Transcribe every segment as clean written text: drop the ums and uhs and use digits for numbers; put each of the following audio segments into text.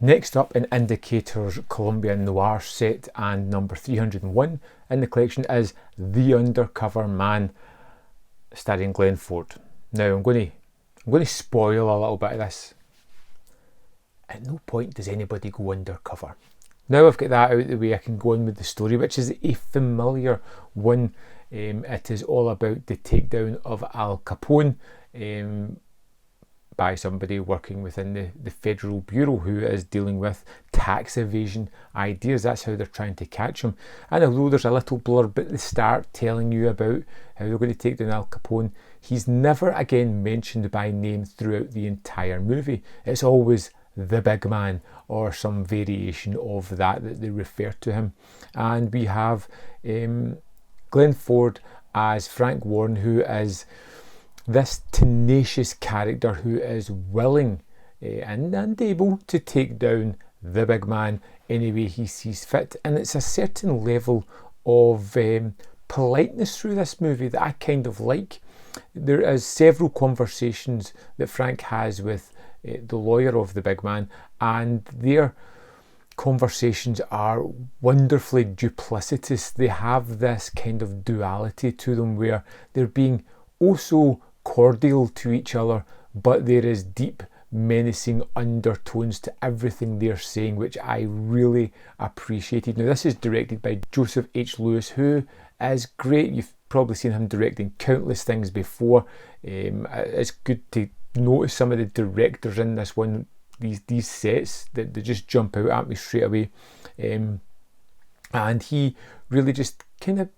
Next up in Indicator's Colombian Noir set and number 301 in the collection is The Undercover Man, starring Glenn Ford. Now I'm going to spoil a little bit of this. At no point does anybody go undercover. Now I've got that out of the way, I can go on with the story, which is a familiar one. It is all about the takedown of Al Capone by somebody working within the Federal Bureau who is dealing with tax evasion ideas. That's how they're trying to catch him. And although there's a little blurb at the start telling you about how they're going to take down Al Capone, he's never again mentioned by name throughout the entire movie. It's always the big man or some variation of that they refer to him. And we have Glenn Ford as Frank Warren, who is this tenacious character who is willing and able to take down the big man any way he sees fit. And it's a certain level of politeness through this movie that I kind of like. There is several conversations that Frank has with the lawyer of the big man, and their conversations are wonderfully duplicitous. They have this kind of duality to them where they're being also cordial to each other, but there is deep menacing undertones to everything they're saying, which I really appreciated. Now this is directed by Joseph H. Lewis, who is great. You've probably seen him directing countless things before. It's good to notice some of the directors in this one, these sets that they just jump out at me straight away, and he really just kind of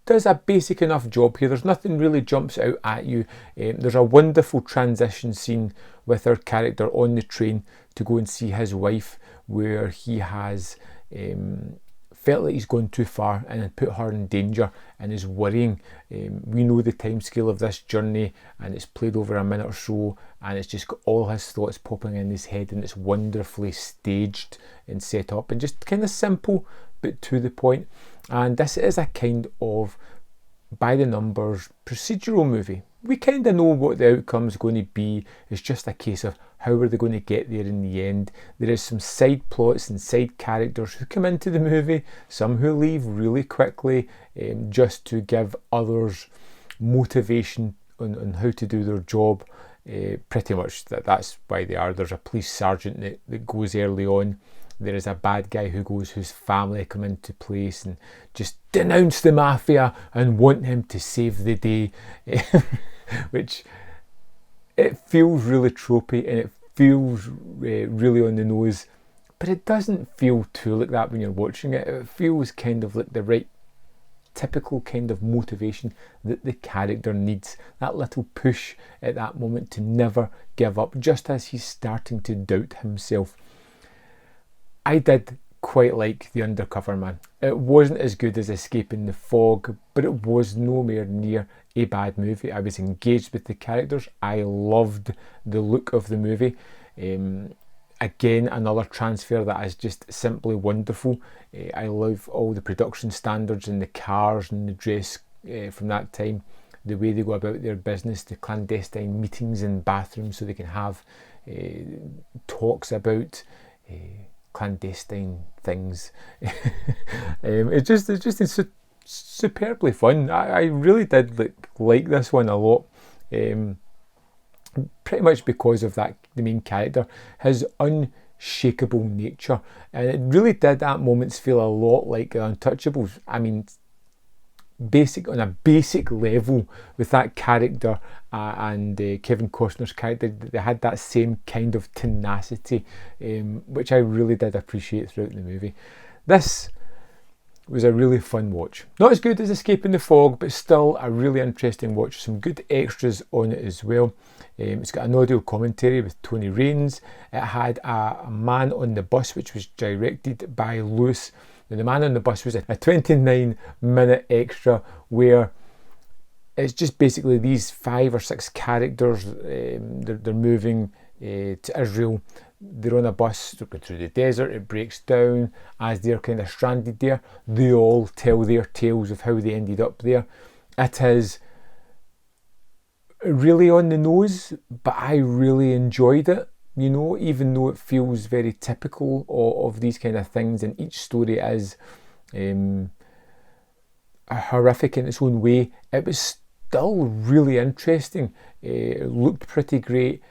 does a basic enough job here. There's nothing really jumps out at you. There's a wonderful transition scene with our character on the train to go and see his wife, where he has felt that he's gone too far and put her in danger and is worrying. We know the time scale of this journey, and it's played over a minute or so, and it's just got all his thoughts popping in his head, and it's wonderfully staged and set up and just kind of simple but to the point. And this is a kind of by the numbers procedural movie. We kind of know what the outcome's going to be. It's just a case of how are they going to get there in the end. There is some side plots and side characters who come into the movie, some who leave really quickly, just to give others motivation on how to do their job. Pretty much that's why they are. There's a police sergeant that goes early on. There is a bad guy who goes, whose family come into place and just denounce the mafia and want him to save the day, which it feels really tropey and it feels really on the nose, but it doesn't feel too like that when you're watching it. It feels kind of like the right typical kind of motivation that the character needs, that little push at that moment to never give up, just as he's starting to doubt himself. I did quite like The Undercover Man. It wasn't as good as Escaping the Fog, but it was nowhere near a bad movie. I was engaged with the characters. I loved the look of the movie. Again, another transfer that is just simply wonderful. I love all the production standards and the cars and the dress from that time, the way they go about their business, the clandestine meetings in bathrooms so they can have talks about clandestine things. It's just superbly fun. I really did like this one a lot, pretty much because of that, the main character, his unshakable nature, and it really did at moments feel a lot like Untouchables. I mean, on a basic level with that character and Kevin Costner's character, they had that same kind of tenacity, which I really did appreciate throughout the movie. This was a really fun watch. Not as good as Escaping the Fog, but still a really interesting watch. Some good extras on it as well. It's got an audio commentary with Tony Raines. It had a Man on the Bus, which was directed by Lewis. Now, the Man on the Bus was a 29-minute extra where it's just basically these 5 or 6 characters. They're moving to Israel. They're on a bus, they're going through the desert, it breaks down. As they're kind of stranded there, they all tell their tales of how they ended up there. It is really on the nose, but I really enjoyed it. you know, even though it feels very typical of these kind of things, and each story is horrific in its own way, it was still really interesting. It looked pretty great,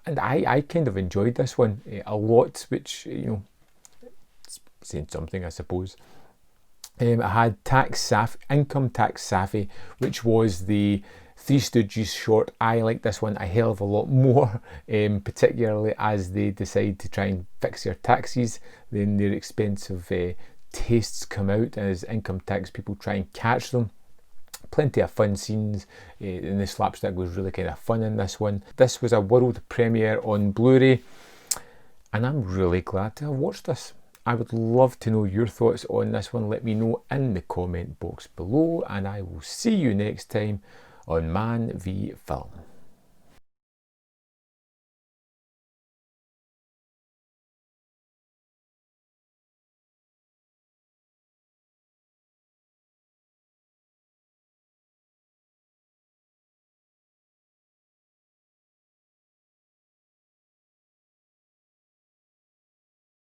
and I kind of enjoyed this one a lot, which, you know, it's saying something, I suppose. It had Income Tax Savvy, which was the Three Stooges short. I like this one a hell of a lot more, particularly as they decide to try and fix their taxes. Then their expensive tastes come out as income tax people try and catch them. Plenty of fun scenes, and the slapstick was really kind of fun in this one. This was a world premiere on Blu-ray, and I'm really glad to have watched this. I would love to know your thoughts on this one. Let me know in the comment box below, and I will see you next time on Man v Film.